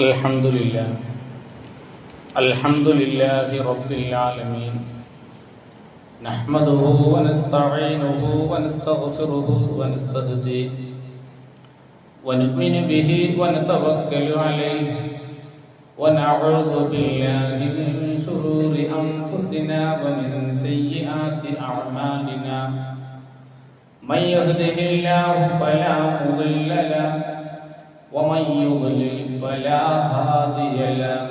الحمد لله الحمد لله رب العالمين نحمده ونستعينه ونستغفره ونستهديه ونؤمن به ونتوكل عليه ونعوذ بالله من شرور أنفسنا ومن سيئات أعمالنا من يهده الله فلا مضل له ومن يضلل فلا هادي له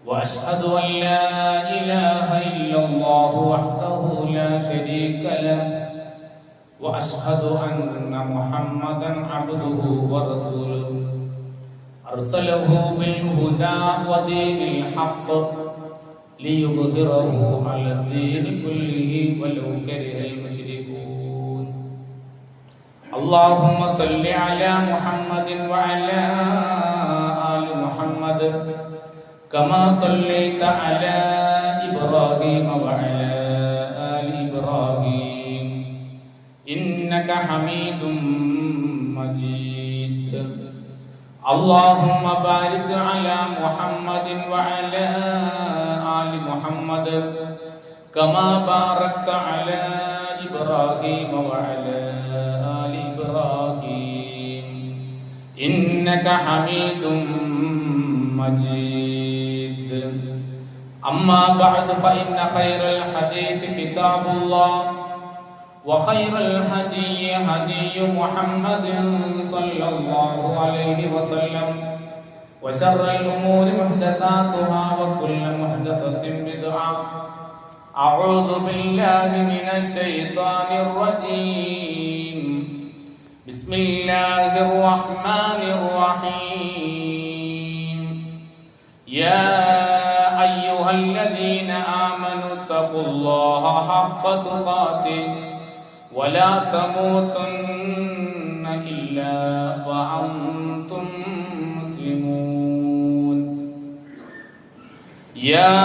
واشهد ان لا اله الا الله وحده لا شريك له واشهد ان محمدا عبده ورسوله ارسله بالهدى ودين الحق ليظهره على الدين كله ولو كره المشركون اللهم صل على محمد وعلى آل محمد كما صليت على إبراهيم وعلى آل إبراهيم إنك حميد مجيد اللهم بارك على محمد وعلى آل محمد كما باركت على إبراهيم وعلى إنك حميد مجيد أما بعد فإن خير الحديث كتاب الله وخير الهدي هدي محمد صلى الله عليه وسلم وشر الأمور محدثاتها وكل محدثة بدعة أعوذ بالله من الشيطان الرجيم بسم الله الرحمن الرحيم يا أيها الذين آمنوا اتقوا الله حق تقاته ولا تموتن إلا وأنتم مسلمون يا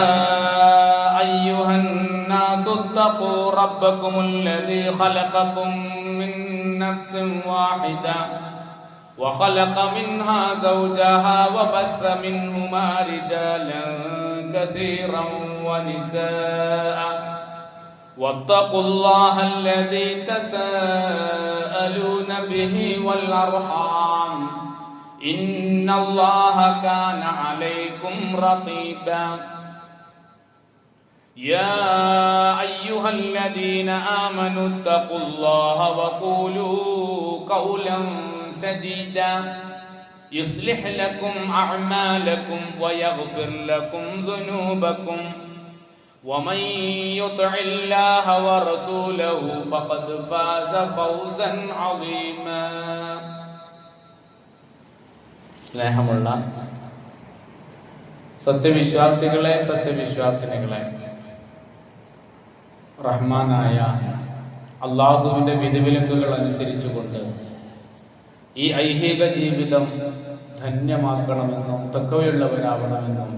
أيها الناس اتقوا ربكم الذي خلقكم من نفس واحدة وخلق منها زوجها وبث منهما رجالا كثيرا ونساء واتقوا الله الذي تساءلون به والأرحام إن الله كان عليكم رقيبا يا أيها الذين آمنوا اتقوا الله وقولوا قولا سديدا يصلح لكم أعمالكم ويغفر لكم ذنوبكم ومن يطع الله ورسوله فقد فاز فوزا عظيما സ്നേഹമുള്ള സത്യവിശ്വാസികളെ സത്യവിശ്വാസിനികളെ റഹ്മാനായ അള്ളാഹുവിൻ്റെ വിധിവിലക്കുകൾ അനുസരിച്ചുകൊണ്ട് ഈ ഐഹിക ജീവിതം ധന്യമാക്കണമെന്നും തഖ്വയുള്ളവരാവണമെന്നും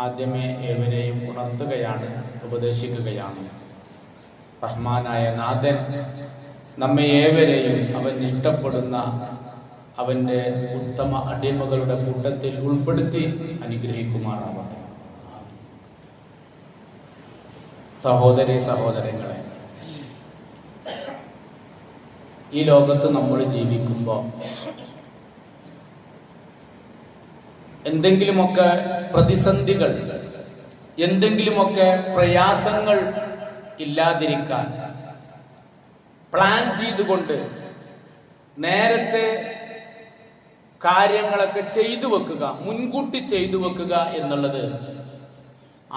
ആദ്യമേ ഏവരെയും ഉണർത്തുകയാണ്, ഉപദേശിക്കുകയാണ്. റഹ്മാനായ നാഥൻ നമ്മെ ഏവരെയും അവൻ ഇഷ്ടപ്പെടുന്ന അവൻ്റെ ഉത്തമ അടിമകളുടെ കൂട്ടത്തിൽ ഉൾപ്പെടുത്തി അനുഗ്രഹിക്കുമാറാവട്ടെ. സഹോദരി സഹോദരങ്ങളെ, ഈ ലോകത്ത് നമ്മൾ ജീവിക്കുമ്പോൾ എന്തെങ്കിലുമൊക്കെ പ്രതിസന്ധികൾ, എന്തെങ്കിലുമൊക്കെ പ്രയാസങ്ങൾ ഇല്ലാതിരിക്കാൻ പ്ലാൻ ചെയ്തുകൊണ്ട് നേരത്തെ കാര്യങ്ങളൊക്കെ ചെയ്തു വെക്കുക, മുൻകൂട്ടി ചെയ്തു വെക്കുക എന്നുള്ളത്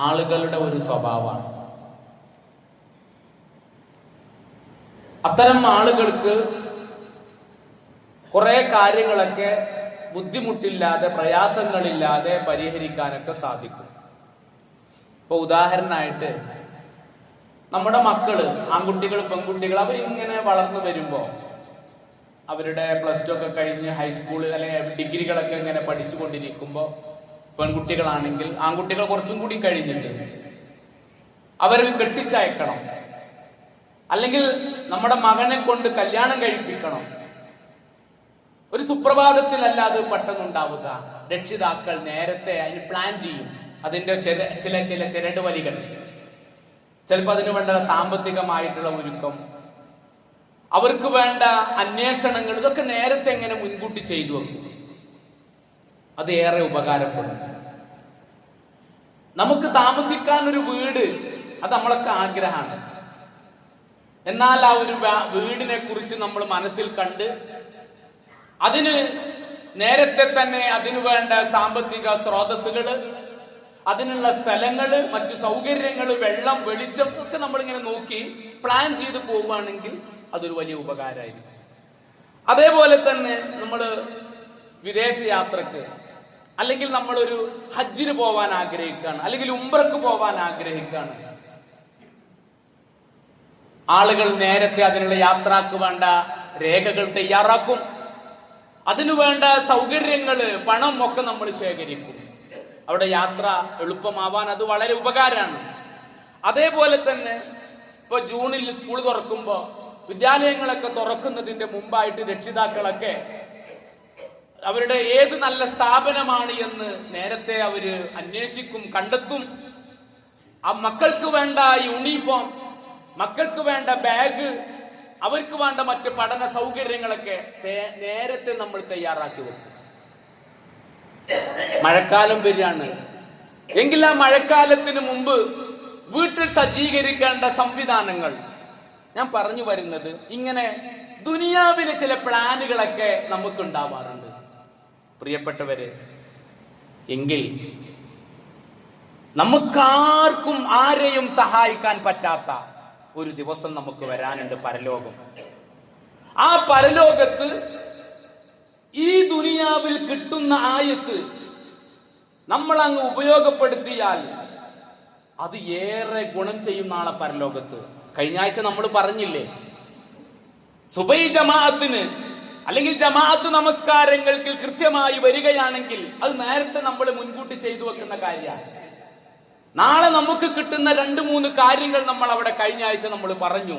ആളുകളുടെ ഒരു സ്വഭാവമാണ്. അത്തരം ആളുകൾക്ക് കുറെ കാര്യങ്ങളൊക്കെ ബുദ്ധിമുട്ടില്ലാതെ പ്രയാസങ്ങളില്ലാതെ പരിഹരിക്കാനൊക്കെ സാധിക്കും. ഇപ്പൊ ഉദാഹരണമായിട്ട് നമ്മുടെ മക്കള്, ആൺകുട്ടികൾ പെൺകുട്ടികൾ, അവരിങ്ങനെ വളർന്നു വരുമ്പോ അവരുടെ പ്ലസ് ടു ഒക്കെ കഴിഞ്ഞ് ഹൈസ്കൂള് അല്ലെങ്കിൽ ഡിഗ്രികളൊക്കെ ഇങ്ങനെ പഠിച്ചുകൊണ്ടിരിക്കുമ്പോൾ പെൺകുട്ടികളാണെങ്കിൽ, ആൺകുട്ടികൾ കുറച്ചും കൂടി കഴിഞ്ഞിട്ട് അവർ കെട്ടിച്ചയക്കണം, അല്ലെങ്കിൽ നമ്മുടെ മകനെ കൊണ്ട് കല്യാണം കഴിപ്പിക്കണം. ഒരു സുപ്രഭാതത്തിലല്ല അത് പെട്ടെന്നുണ്ടാവുക. രക്ഷിതാക്കൾ നേരത്തെ അതിന് പ്ലാൻ ചെയ്യും. അതിന്റെ ചില ചിരട് വലികൾ, ചിലപ്പോൾ അതിനു വേണ്ട സാമ്പത്തികമായിട്ടുള്ള ഒരുക്കം, അവർക്ക് വേണ്ട അന്വേഷണങ്ങൾ, ഇതൊക്കെ നേരത്തെ എങ്ങനെ മുൻകൂട്ടി ചെയ്തു വെക്കും. അത് ഏറെ ഉപകാരപ്പെടും. നമുക്ക് താമസിക്കാൻ ഒരു വീട്, അത് നമ്മളൊക്കെ ആഗ്രഹമാണ്. എന്നാൽ ആ ഒരു വീടിനെ കുറിച്ച് നമ്മൾ മനസ്സിൽ കണ്ട് അതിന് നേരത്തെ തന്നെ അതിനു വേണ്ട സാമ്പത്തിക സ്രോതസ്സുകള്, അതിനുള്ള സ്ഥലങ്ങള്, മറ്റു സൗകര്യങ്ങള്, വെള്ളം, വെളിച്ചം ഒക്കെ നമ്മളിങ്ങനെ നോക്കി പ്ലാൻ ചെയ്ത് പോവുകയാണെങ്കിൽ അതൊരു വലിയ ഉപകാരമായിരിക്കും. അതേപോലെ തന്നെ നമ്മൾ വിദേശ യാത്രക്ക്, അല്ലെങ്കിൽ നമ്മളൊരു ഹജ്ജിന് പോവാൻ ആഗ്രഹിക്കുകയാണ്, അല്ലെങ്കിൽ ഉംറക്ക് പോവാൻ ആഗ്രഹിക്കുകയാണ്, ആളുകൾ നേരത്തെ അതിനുള്ള യാത്രക്ക് വേണ്ട രേഖകൾ തയ്യാറാക്കും. അതിനുവേണ്ട സൗകര്യങ്ങള്, പണം ഒക്കെ നമ്മൾ ശേഖരിക്കും. അവിടെ യാത്ര എളുപ്പമാവാൻ അത് വളരെ ഉപകാരമാണ്. അതേപോലെ തന്നെ ഇപ്പൊ ജൂണിൽ സ്കൂൾ തുറക്കുമ്പോ, വിദ്യാലയങ്ങളൊക്കെ തുറക്കുന്നതിന്റെ മുമ്പായിട്ട് രക്ഷിതാക്കളൊക്കെ അവരുടെ ഏത് നല്ല സ്ഥാപനമാണ് എന്ന് നേരത്തെ അവര് അന്വേഷിക്കും, കണ്ടെത്തും. ആ മക്കൾക്ക് വേണ്ട യൂണിഫോം, മക്കൾക്ക് വേണ്ട ബാഗ്, അവർക്ക് വേണ്ട മറ്റ് പഠന സൗകര്യങ്ങളൊക്കെ നേരത്തെ നമ്മൾ തയ്യാറാക്കി വെക്കും. മഴക്കാലം വരികയാണ് എങ്കിൽ ആ മഴക്കാലത്തിന് മുമ്പ് വീട്ടിൽ സജ്ജീകരിക്കേണ്ട സംവിധാനങ്ങൾ, ഞാൻ പറഞ്ഞു വരുന്നത് ഇങ്ങനെ ദുനിയാവിലെ ചില പ്ലാനുകളൊക്കെ നമുക്ക് ഉണ്ടാവാറുണ്ട് പ്രിയപ്പെട്ടവരെ. എങ്കിൽ നമുക്കാർക്കും ആരെയും സഹായിക്കാൻ പറ്റാത്ത ഒരു ദിവസം നമുക്ക് വരാനുണ്ട്, പരലോകം. ആ പരലോകത്ത് ഈ ദുനിയാവിൽ കിട്ടുന്ന ആയുസ് നമ്മൾ അങ്ങ് ഉപയോഗപ്പെടുത്തിയാൽ അത് ഏറെ ഗുണം ചെയ്യും നാളെ പരലോകത്ത്. കഴിഞ്ഞ ആഴ്ച നമ്മൾ പറഞ്ഞില്ലേ, സുബൈ ജമാഅത്തിന് അല്ലെങ്കിൽ ജമാഅത്ത് നമസ്കാരങ്ങൾക്ക് കൃത്യമായി വരികയാണെങ്കിൽ അത് നേരത്തെ നമ്മൾ മുൻകൂട്ടി ചെയ്തു വെക്കുന്ന കാര്യമാണ്. നാളെ നമുക്ക് കിട്ടുന്ന 2-3 കാര്യങ്ങൾ നമ്മൾ അവിടെ കഴിഞ്ഞ ആഴ്ച നമ്മൾ പറഞ്ഞു.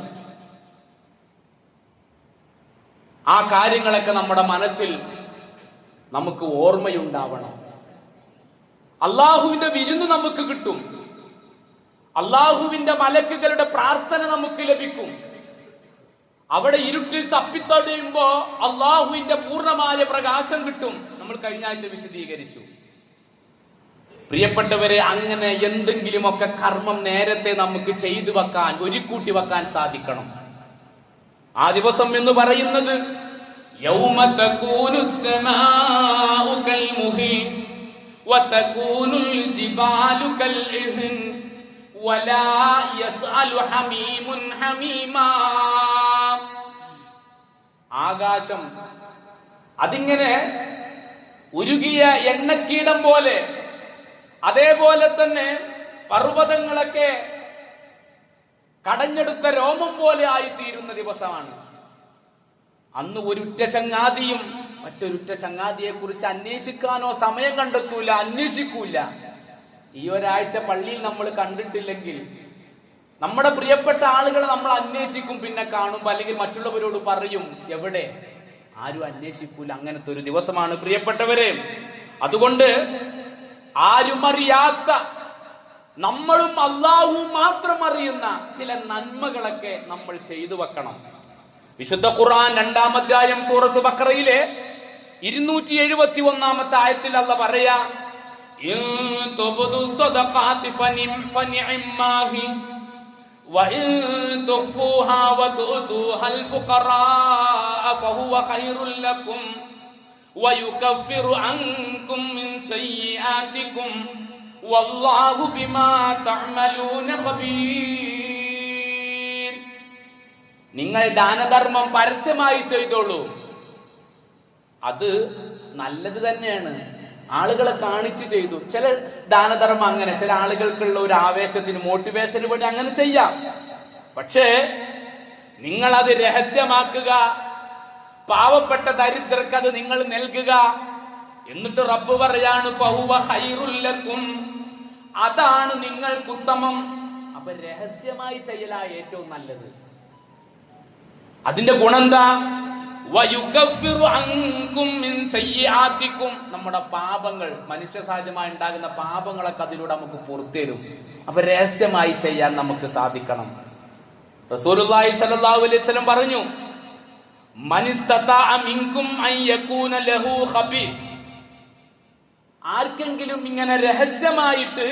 ആ കാര്യങ്ങളൊക്കെ നമ്മുടെ മനസ്സിൽ നമുക്ക് ഓർമ്മയുണ്ടാവണം. അള്ളാഹുവിന്റെ വിരുന്ന് നമുക്ക് കിട്ടും, അള്ളാഹുവിന്റെ മലക്കുകളുടെ പ്രാർത്ഥന നമുക്ക് ലഭിക്കും. അവിടെ ഇരുട്ടിൽ തപ്പിത്തടയുമ്പോ അള്ളാഹുവിന്റെ പൂർണ്ണമായ പ്രകാശം കിട്ടും. നമ്മൾ കഴിഞ്ഞ ആഴ്ച വിശദീകരിച്ചു. പ്രിയപ്പെട്ടവരെ, അങ്ങനെ എന്തെങ്കിലുമൊക്കെ കർമ്മം നേരത്തെ നമുക്ക് ചെയ്തു വെക്കാൻ, ഒരുക്കൂട്ടി വെക്കാൻ സാധിക്കണം. ആ ദിവസം എന്ന് പറയുന്നത് യൗമ തകൂനു സ്സമാഉ കൽമുഹിൻ വതകൂനുൽ ജിബാലു കൽഇഹ്ൻ വലാ യസ്അലു ഹമീമുൻ ഹമീമാ. ആകാശം അതിങ്ങനെ ഉരുകിയ എണ്ണക്കീടം പോലെ, അതേപോലെ തന്നെ പർവ്വതങ്ങളൊക്കെ കടഞ്ഞെടുത്ത രോമം പോലെ ആയിത്തീരുന്ന ദിവസമാണ്. അന്ന് ഒരുറ്റ ചങ്ങാതിയും മറ്റൊരുറ്റ ചങ്ങാതിയെ കുറിച്ച് അന്വേഷിക്കാനോ സമയം കണ്ടെത്തൂല, അന്വേഷിക്കൂല. ഈ ഒരാഴ്ച പള്ളിയിൽ നമ്മൾ കണ്ടിട്ടില്ലെങ്കിൽ നമ്മുടെ പ്രിയപ്പെട്ട ആളുകളെ നമ്മൾ അന്വേഷിക്കും, പിന്നെ കാണുമ്പോൾ, അല്ലെങ്കിൽ മറ്റുള്ളവരോട് പറയും, എവിടെ, ആരും അന്വേഷിക്കൂല. അങ്ങനത്തെ ഒരു ദിവസമാണ് പ്രിയപ്പെട്ടവരെ. അതുകൊണ്ട് ആരും അറിയാത്ത, നമ്മളും അള്ളാഹുവും മാത്രം അറിയുന്ന ചില നന്മകളൊക്കെ നമ്മൾ ചെയ്തു വെക്കണം. വിശുദ്ധ ഖുർആൻ 2-ാം അധ്യായം സൂറത്ത് ബഖറയിലെ 271-ാമത്തെ ആയത്തിൽ അല്ലാഹ് പറയാ, ഇൻ തുബ്ദു സ്വദഖാതി ഫനിഅമ്മാഹി വഇൻ തുഖ്ഫൂഹാ വതുഅതൂഹൽ ഫുഖറാഅ ഫഹുവ ഖൈറുൽ ലക്കും വയുകഫിറു അൻകും മിൻ സയ്യിആതികും വല്ലാഹു ബിമാ തഅമലൂന ഖബീർ. നിങ്ങൾ ദാനധർമ്മം പരസ്യമായി ചെയ്തോളൂ, അത് നല്ലത് തന്നെയാണ്. ആളുകളെ കാണിച്ച് ചെയ്തു. ചില ദാനധർമ്മം അങ്ങനെ ചില ആളുകൾക്കുള്ള ഒരു ആവേശത്തിന്, മോട്ടിവേഷന് വേണ്ടി അങ്ങനെ ചെയ്യാം. പക്ഷേ നിങ്ങൾ അത് രഹസ്യമാക്കുക, പാവപ്പെട്ട ദരിദ്രർക്ക് അത് നിങ്ങൾ നൽകുക. എന്നിട്ട് റബ്ബ് പറയാണ് ഫഹുവ ഖൈറുൽ ലക്കും, അതാണ് നിങ്ങൾക്ക് ഉത്തമം. അപ്പൊ രഹസ്യമായി ചെയ്യലാ ഏറ്റവും നല്ലത്. അതിന്റെ ഗുണമെന്താ? വയുകഫിറു അൻകും മിൻ സയ്യിആതികും, നമ്മുടെ പാപങ്ങൾ, മനുഷ്യ സഹജമായി ഉണ്ടാകുന്ന പാപങ്ങളൊക്കെ അതിലൂടെ നമുക്ക് പുറത്തേരും. അപ്പൊ രഹസ്യമായി ചെയ്യാൻ നമുക്ക് സാധിക്കണം. റസൂലുള്ളാഹി സ്വല്ലല്ലാഹു അലൈഹി വസല്ലം പറഞ്ഞു, മനിസ്തതാഅ മിൻകും അൻ യകൂന ലഹു ഖബി, ആർക്കെങ്കിലും ഇങ്ങനെ രഹസ്യമായിട്ട്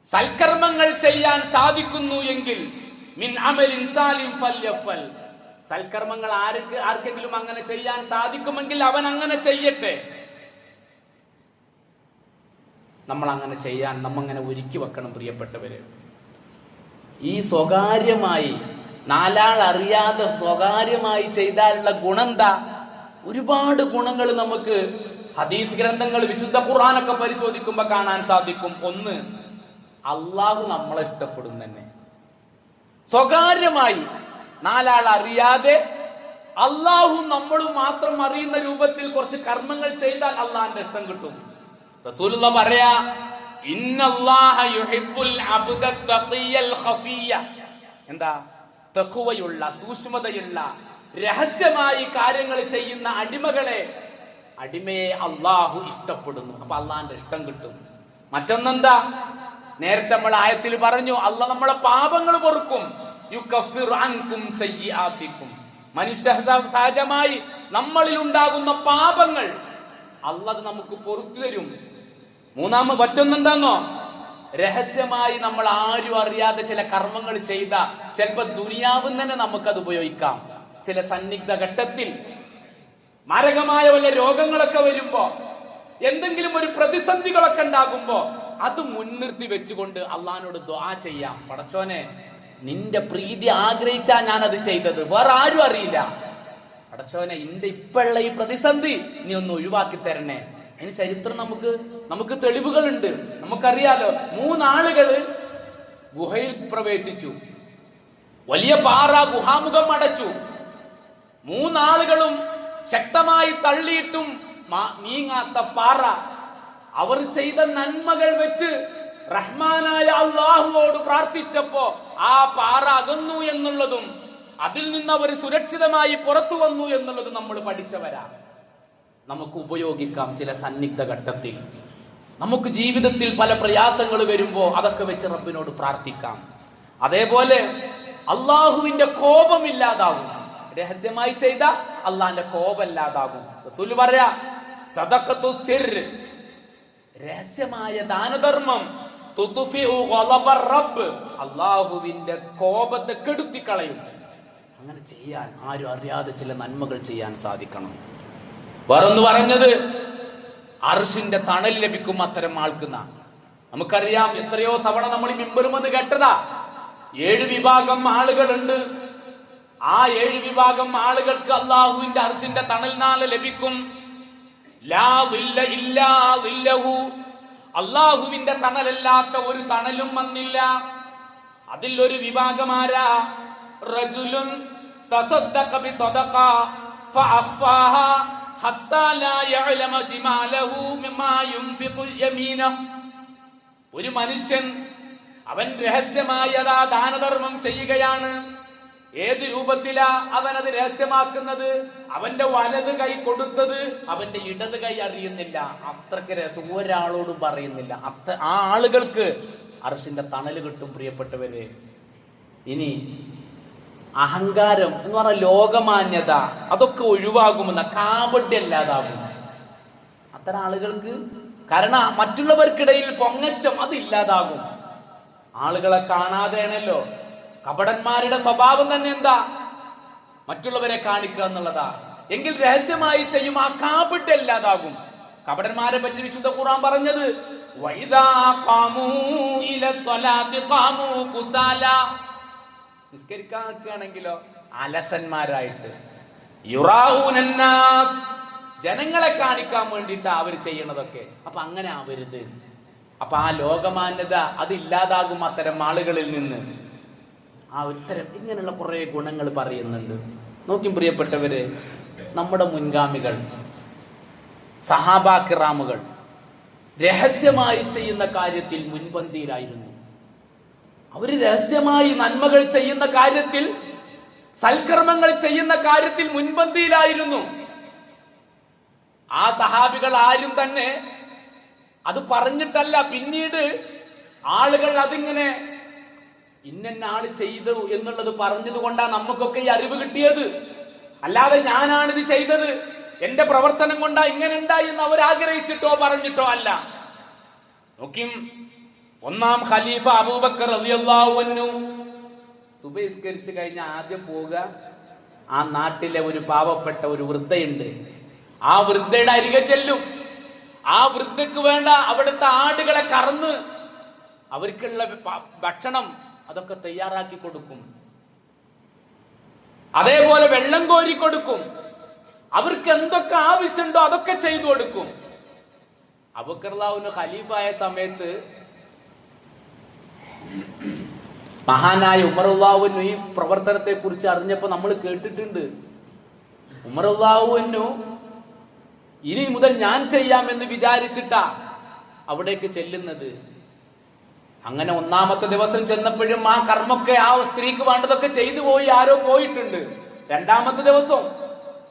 സൽക്കർമ്മങ്ങൾ ചെയ്യാൻ സാധിക്കുന്നു എങ്കിൽ മിൻ അമലിൻ സാലിം ഫൽയഫൽ, സൽക്കർമ്മങ്ങൾ ആർക്കെങ്കിലും അങ്ങനെ ചെയ്യാൻ സാധിക്കുമെങ്കിൽ അവൻ അങ്ങനെ ചെയ്യട്ടെ. നമ്മൾ അങ്ങനെ ചെയ്യാൻ നമ്മങ്ങനെ ഒരുക്കി വെക്കണം പ്രിയപ്പെട്ടവര്. ഈ സ്വകാര്യമായി, നാലാൾ അറിയാതെ സ്വകാര്യമായി ചെയ്താലുള്ള ഗുണമെന്താ? ഒരുപാട് ഗുണങ്ങൾ നമുക്ക് ഹദീസ് ഗ്രന്ഥങ്ങൾ, വിശുദ്ധ ഖുർആനൊക്കെ പരിശോധിക്കുമ്പോ കാണാൻ സാധിക്കും. ഒന്ന്, അള്ളാഹു നമ്മളെ ഇഷ്ടപ്പെടും തന്നെ. സ്വകാര്യമായി നാലാൾ അറിയാതെ അള്ളാഹു നമ്മളും മാത്രം അറിയുന്ന രൂപത്തിൽ കുറച്ച് കർമ്മങ്ങൾ ചെയ്താൽ അള്ളാഹിന്റെ ഇഷ്ടം കിട്ടും. റസൂലുള്ളാഹി പറയാ, ഇന്നല്ലാഹ യുഹിബ്ബുൽ അബ്ദ തഖിയൽ ഖഫിയ, എന്താ? തഖ്വയുള്ള, സൂക്ഷ്മതയുള്ള, രഹസ്യമായി കാര്യങ്ങൾ ചെയ്യുന്ന അടിമയെ അള്ളാഹു ഇഷ്ടപ്പെടുന്നു. അപ്പൊ അള്ളാഹിന്റെ ഇഷ്ടം കിട്ടും. മറ്റൊന്നെന്താ? നേരത്തെ നമ്മൾ ആയത്തിൽ പറഞ്ഞു, അള്ളാഹ് നമ്മളെ പാപങ്ങൾ പൊറുക്കും. യുകഫിറു അൻകും സയ്യിആതികും, മനുഷ്യ സഹജമായി നമ്മളിൽ ഉണ്ടാകുന്ന പാപങ്ങൾ അള്ളാഹ് നമുക്ക് പൊറുത്തു തരും. മറ്റൊന്നെന്താന്നോ? രഹസ്യമായി നമ്മൾ ആരും അറിയാതെ ചില കർമ്മങ്ങൾ ചെയ്ത ചിലപ്പോ ദുനിയാവിൽ തന്നെ നമുക്കത് ഉപയോഗിക്കാം. ചില സന്നിഗ്ധ ഘട്ടത്തിൽ മാരകമായ വല്ല രോഗങ്ങളൊക്കെ വരുമ്പോ, എന്തെങ്കിലും ഒരു പ്രതിസന്ധികളൊക്കെ ഉണ്ടാകുമ്പോ അത് മുൻനിർത്തി വെച്ചുകൊണ്ട് അള്ളാഹിനോട് ദുആ ചെയ്യാം. പടച്ചോനെ, നിന്റെ പ്രീതി ആഗ്രഹിച്ചാ ഞാൻ അത് ചെയ്തത്, വേറെ ആരും അറിയില്ല. പടച്ചോനെ, ഇന്റെ ഇപ്പോഴുള്ള ഈ പ്രതിസന്ധി നീ ഒന്ന് ഒഴിവാക്കി തരണേ. അതിന് ചരിത്രം നമുക്ക് തെളിവുകളുണ്ട്. നമുക്കറിയാലോ, 3 ആളുകള് ഗുഹയിൽ പ്രവേശിച്ചു. വലിയ പാറ ഗുഹാമുഖം അടച്ചു. 3 ആളുകളും ശക്തമായി തള്ളിയിട്ടും നീങ്ങാത്ത പാറ. അവർ ചെയ്ത നന്മകൾ വെച്ച് റഹ്മാനായ അള്ളാഹുവോട് പ്രാർത്ഥിച്ചപ്പോ ആ പാറ അകന്നു എന്നുള്ളതും അതിൽ നിന്ന് അവർ സുരക്ഷിതമായി പുറത്തു വന്നു എന്നുള്ളതും നമ്മൾ പഠിച്ചവരാ. നമുക്ക് ഉപയോഗിക്കാം ചില സന്നിഗ്ധ ഘട്ടത്തിൽ. നമുക്ക് ജീവിതത്തിൽ പല പ്രയാസങ്ങൾ വരുമ്പോ അതൊക്കെ വെച്ച് റബ്ബിനോട് പ്രാർത്ഥിക്കാം. അതേപോലെ അള്ളാഹുവിന്റെ കോപമില്ലാതാകും. രഹസ്യമായി ചെയ്ത അള്ളാഹിന്റെ കോപമില്ലാതാകും. റസൂൽ പറയാ, സദഖത്തു സിർ, രഹസ്യമായ ദാനധർമ്മം, തുത്ഫിഉ ഗളബർ റബ്ബ്, അള്ളാഹുവിന്റെ കോപത്തെ കെടുത്തിക്കളയും. അങ്ങനെ ചെയ്യാൻ, ആരും അറിയാതെ ചില നന്മകൾ ചെയ്യാൻ സാധിക്കണം. വേറൊന്ന് പറഞ്ഞത്, അർശിന്റെ തണൽ ലഭിക്കും അത്തരം ആൾക്കുന്ന. നമുക്കറിയാം, എത്രയോ തവണ നമ്മൾ ഈ മിമ്പറുമെന്ന് കേട്ടതാ. 7 വിഭാഗം ആളുകളുണ്ട്. ആ 7 വിഭാഗം ആളുകൾക്ക് അള്ളാഹുവിന്റെ അർശിന്റെ തണൽ നാളെ ലഭിക്കും. ലാ ദില്ല ഇല്ലാ ദില്ലഹു, അള്ളാഹുവിന്റെ തണലല്ലാത്ത ഒരു തണലും വന്നില്ല. അതിൽ ഒരു വിഭാഗമാരാ? റജുലുൻ തസദ്ദഖ ബിസദഖ ഫഅഖ്ഫാഹ ഹത്താ ലാ യഅലമ ശിമാലഹു മിമ്മാ യുൻഫിഖു യമീനഹു. ഒരു മനുഷ്യൻ, അവൻ രഹസ്യമായി അതാ ദാനധർമ്മം ചെയ്യുകയാണ്. ഏത് രൂപത്തിലാ അവനത് രഹസ്യമാക്കുന്നത്? അവന്റെ വലത് കൈ കൊടുത്തത് അവന്റെ ഇടത് കൈ അറിയുന്നില്ല. അത്രക്ക് രഹസ്യം, ഒരാളോടും പറയുന്നില്ല. ആ ആളുകൾക്ക് അർശിന്റെ തണല് കിട്ടും. പ്രിയപ്പെട്ടവരെ, ഇനി അഹങ്കാരം എന്ന് പറഞ്ഞ ലോകമാന്യത, അതൊക്കെ ഒഴിവാകുമെന്ന, കാപട്യല്ലാതാകും അത്തരം ആളുകൾക്ക്. കാരണം മറ്റുള്ളവർക്കിടയിൽ പൊങ്ങച്ചം അതില്ലാതാകും. ആളുകളെ കാണാതെയാണല്ലോ. കപടന്മാരുടെ സ്വഭാവം തന്നെ എന്താ? മറ്റുള്ളവരെ കാണിക്കുക എന്നുള്ളതാ. എങ്കിൽ രഹസ്യമായി ചെയ്യും ആ കാപട്യല്ലാതാകും. കപടന്മാരെ പറ്റി വിശുദ്ധ ഖുർആൻ പറഞ്ഞത്, വഇദാ ഖാമൂ ഇലസ്സലാത്തി ഖാമൂ കുസാല, നിസ്കരിക്കാൻ നിൽക്കുകയാണെങ്കിലോ അലസന്മാരായിട്ട്. യുറാഊനന്നാസ്, ജനങ്ങളെ കാണിക്കാൻ വേണ്ടിയിട്ടാ അവർ ചെയ്യണതൊക്കെ. അപ്പൊ അങ്ങനെ ആവരുത്. അപ്പൊ ആ ലോകമാന്യത അതില്ലാതാകും അത്തരം ആളുകളിൽ നിന്ന്. ആ ഉത്തരം ഇങ്ങനെയുള്ള കുറെ ഗുണങ്ങൾ പറയുന്നുണ്ട്. നോക്കും പ്രിയപ്പെട്ടവര്, നമ്മുടെ മുൻഗാമികൾ, സഹാബാ കിറാമുകൾ രഹസ്യമായി ചെയ്യുന്ന കാര്യത്തിൽ മുൻപന്തിയിലായിരുന്നു. അവര് രഹസ്യമായി നന്മകൾ ചെയ്യുന്ന കാര്യത്തിൽ സൽക്കർമ്മങ്ങൾ ചെയ്യുന്ന കാര്യത്തിൽ മുൻപന്തിയിലായിരുന്നു. ആ സഹാബികൾ ആരും തന്നെ അത് പറഞ്ഞിട്ടല്ല, പിന്നീട് ആളുകൾ അതിങ്ങനെ ഇന്ന ആള് ചെയ്തു എന്നുള്ളത് പറഞ്ഞത് കൊണ്ടാണ് നമുക്കൊക്കെ ഈ അറിവ് കിട്ടിയത്. അല്ലാതെ ഞാനാണിത് ചെയ്തത്, എന്റെ പ്രവർത്തനം കൊണ്ടാ ഇങ്ങനെ ഉണ്ടായി എന്ന് അവർ ആഗ്രഹിച്ചിട്ടോ പറഞ്ഞിട്ടോ അല്ല. നോക്കിം, ഒന്നാം ഖലീഫ അബൂബക്കർ റളിയല്ലാഹു അൻഹു സുബഹിസ്കരിച്ച് കഴിഞ്ഞ ആദ്യം പോവുക ആ നാട്ടിലെ ഒരു പാവപ്പെട്ട ഒരു വൃദ്ധയുണ്ട്, ആ വൃദ്ധയുടെ അരികെ ചെല്ലും. ആ വൃദ്ധക്ക് വേണ്ട അവിടുത്തെ ആടുകളെ കറന്ന് അവർക്കുള്ള ഭക്ഷണം അതൊക്കെ തയ്യാറാക്കി കൊടുക്കും. അതേപോലെ വെള്ളം കോരി കൊടുക്കും. അവർക്ക് എന്തൊക്കെ ആവശ്യമുണ്ടോ അതൊക്കെ ചെയ്തു കൊടുക്കും. അബൂബക്കർ റളിയല്ലാഹു അൻഹു ഖലീഫായ സമയത്ത് മഹാനായ ഉമർ റളിയല്ലാഹു അൻഹു ഈ പ്രവർത്തനത്തെ കുറിച്ച് അറിഞ്ഞപ്പോ നമ്മൾ കേട്ടിട്ടുണ്ട്. ഉമർ റളിയല്ലാഹു അൻഹു ഇനി മുതൽ ഞാൻ ചെയ്യാമെന്ന് വിചാരിച്ചിട്ടാ അവിടേക്ക് ചെല്ലുന്നത്. അങ്ങനെ ഒന്നാമത്തെ ദിവസം ചെന്നപ്പോഴും ആ കർമ്മൊക്കെ ആ സ്ത്രീക്ക് വേണ്ടതൊക്കെ ചെയ്തു പോയി, ആരോ പോയിട്ടുണ്ട്. രണ്ടാമത്തെ ദിവസം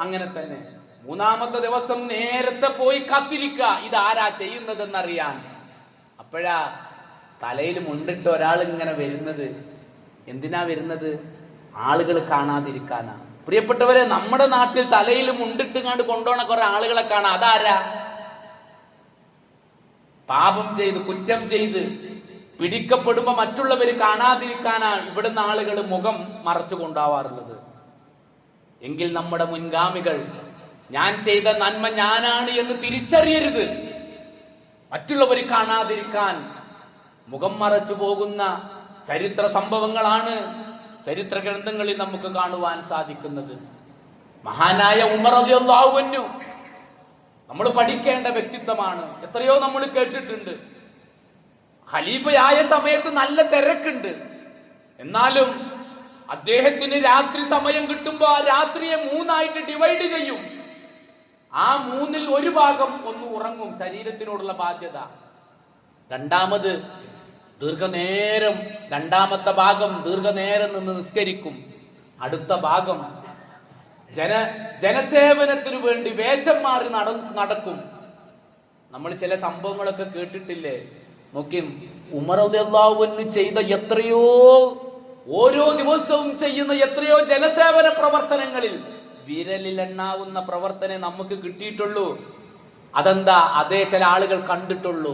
അങ്ങനെ തന്നെ. മൂന്നാമത്തെ ദിവസം നേരത്തെ പോയി കാത്തിരിക്കുക, ഇതാരാ ചെയ്യുന്നതെന്നറിയാൻ. അപ്പോഴാ തലയിൽ മുണ്ടിട്ട് ഒരാൾ ഇങ്ങനെ വരുന്നത്. എന്തിനാ വരുന്നത്? ആളുകൾ കാണാതിരിക്കാനാ. പ്രിയപ്പെട്ടവരെ, നമ്മുടെ നാട്ടിൽ തലയിൽ മുണ്ടിട്ട് കണ്ട് കൊണ്ടുപോണ കുറെ ആളുകളെ കാണാം. അതാരാ? പാപം ചെയ്ത് കുറ്റം ചെയ്ത് പിടിക്കപ്പെടുമ്പോ മറ്റുള്ളവര് കാണാതിരിക്കാനാ ഇവിടുന്ന് ആളുകൾ മുഖം മറച്ചു കൊണ്ടാവാറുള്ളത്. എങ്കിൽ നമ്മുടെ മുൻഗാമികൾ ഞാൻ ചെയ്ത നന്മ ഞാനാണ് എന്ന് തിരിച്ചറിയരുത്. മറ്റുള്ളവർ കാണാതിരിക്കാൻ മുഖം മറച്ചു പോകുന്ന ചരിത്ര സംഭവങ്ങളാണ് ചരിത്ര ഗ്രന്ഥങ്ങളിൽ നമുക്ക് കാണുവാൻ സാധിക്കുന്നത്. മഹാനായ ഉമർ റളിയല്ലാഹു അൻഹു നമ്മൾ പഠിക്കേണ്ട വ്യക്തിത്വമാണ്. എത്രയോ നമ്മൾ കേട്ടിട്ടുണ്ട്. ഖലീഫയായ സമയത്ത് നല്ല തിരക്കുണ്ട്. എന്നാലും അദ്ദേഹത്തിന് രാത്രി സമയം കിട്ടുമ്പോ ആ രാത്രിയെ മൂന്നായിട്ട് ഡിവൈഡ് ചെയ്യും. ആ മൂന്നിൽ ഒരു ഭാഗം ഒന്ന് ഉറങ്ങും, ശരീരത്തിനോടുള്ള ബാധ്യത. രണ്ടാമത്തെ ഭാഗം ദീർഘനേരം നിന്ന് നിസ്കരിക്കും. അടുത്ത ഭാഗം ജനസേവനത്തിനു വേണ്ടി വേഷം മാറി നടക്കും. നമ്മൾ ചില സംഭവങ്ങളൊക്കെ കേട്ടിട്ടില്ലേ? നോക്കിയും ഉമർ റളിയല്ലാഹു അൻഹു ചെയ്ത എത്രയോ, ഓരോ ദിവസവും ചെയ്യുന്ന എത്രയോ ജനസേവന പ്രവർത്തനങ്ങളിൽ വിരലിലെണ്ണാവുന്ന പ്രവർത്തനം നമുക്ക് കിട്ടിയിട്ടുള്ളൂ. അതെന്താ? അതേ ചില ആളുകൾ കണ്ടിട്ടുള്ളൂ.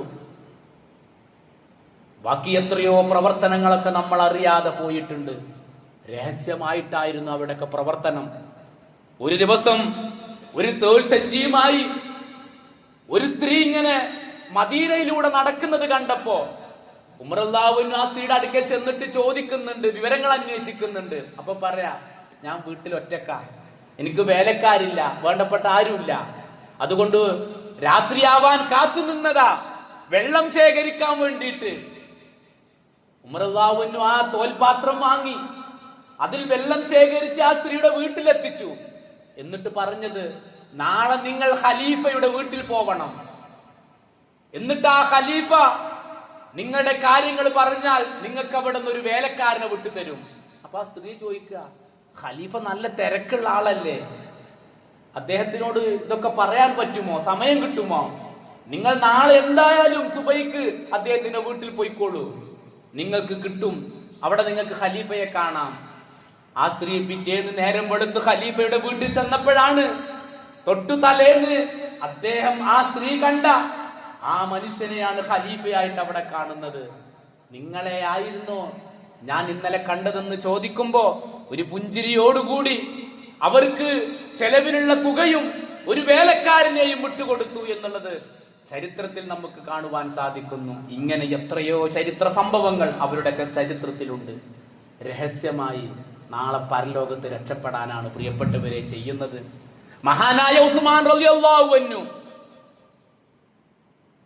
ബാക്കി എത്രയോ പ്രവർത്തനങ്ങളൊക്കെ നമ്മൾ അറിയാതെ പോയിട്ടുണ്ട്. രഹസ്യമായിട്ടായിരുന്നു അവിടെയൊക്കെ പ്രവർത്തനം. ഒരു ദിവസം ഒരു തേൾ സഞ്ചിയുമായി ഒരു സ്ത്രീ ഇങ്ങനെ മദീനയിലൂടെ നടക്കുന്നത് കണ്ടപ്പോ ഉമർ റളിയല്ലാഹു അൻഹു ആ സ്ത്രീയുടെ അടുക്കൽ ചെന്നിട്ട് ചോദിക്കുന്നുണ്ട്, വിവരങ്ങൾ അന്വേഷിക്കുന്നുണ്ട്. അപ്പൊ പറയാ, ഞാൻ വീട്ടിൽ ഒറ്റക്കാ, എനിക്ക് വേലക്കാരില്ല, വേണ്ടപ്പെട്ട ആരുമില്ല, അതുകൊണ്ട് രാത്രിയാവാൻ കാത്തു നിന്നതാ വെള്ളം ശേഖരിക്കാൻ വേണ്ടിയിട്ട്. ഉമർ റളിയല്ലാഹു അൻഹു ആ തോൽപാത്രം വാങ്ങി അതിൽ വെള്ളം ശേഖരിച്ച് ആ സ്ത്രീയുടെ വീട്ടിലെത്തിച്ചു. എന്നിട്ട് പറഞ്ഞത്, നാളെ നിങ്ങൾ ഖലീഫയുടെ വീട്ടിൽ പോവണം. എന്നിട്ട് ആ ഖലീഫ നിങ്ങളുടെ കാര്യങ്ങൾ പറഞ്ഞാൽ നിങ്ങൾക്ക് അവിടെ നിന്ന് ഒരു വേലക്കാരനെ വിട്ടുതരും. അപ്പൊ ആ സ്ത്രീ ചോദിക്കുക, ഖലീഫ നല്ല തിരക്കുള്ള ആളല്ലേ, അദ്ദേഹത്തിനോട് ഇതൊക്കെ പറയാൻ പറ്റുമോ, സമയം കിട്ടുമോ? നിങ്ങൾ നാളെ എന്തായാലും സുബൈക്ക് അദ്ദേഹത്തിന്റെ വീട്ടിൽ പോയിക്കോളൂ, നിങ്ങൾക്ക് കിട്ടും, അവിടെ നിങ്ങൾക്ക് ഖലീഫയെ കാണാം. ആ സ്ത്രീ പിറ്റേന്ന് നേരം വെളുത്ത് ഖലീഫയുടെ വീട്ടിൽ ചെന്നപ്പോഴാണ് തൊട്ടു തലേന്ന് അദ്ദേഹം ആ സ്ത്രീ കണ്ട ആ മനുഷ്യനെയാണ് ഖലീഫയായിട്ട് അവിടെ കാണുന്നത്. നിങ്ങളെ ആയിരുന്നോ ഞാൻ ഇന്നലെ കണ്ടതെന്ന് ചോദിക്കുമ്പോ ഒരു പുഞ്ചിരിയോടുകൂടി അവർക്ക് ചെലവിനുള്ള തുകയും ഒരു വേലക്കാരനെയും വിട്ടുകൊടുത്തു എന്നുള്ളത് ചരിത്രത്തിൽ നമുക്ക് കാണുവാൻ സാധിക്കുന്നു. ഇങ്ങനെ എത്രയോ ചരിത്ര സംഭവങ്ങൾ അവരുടെയൊക്കെ ചരിത്രത്തിലുണ്ട്. രഹസ്യമായി നാളെ പരലോകത്ത് രക്ഷപ്പെടാനാണ് പ്രിയപ്പെട്ടവരെ ചെയ്യുന്നത്. മഹാനായ ഉസ്മാൻ റളിയല്ലാഹു അൻഹു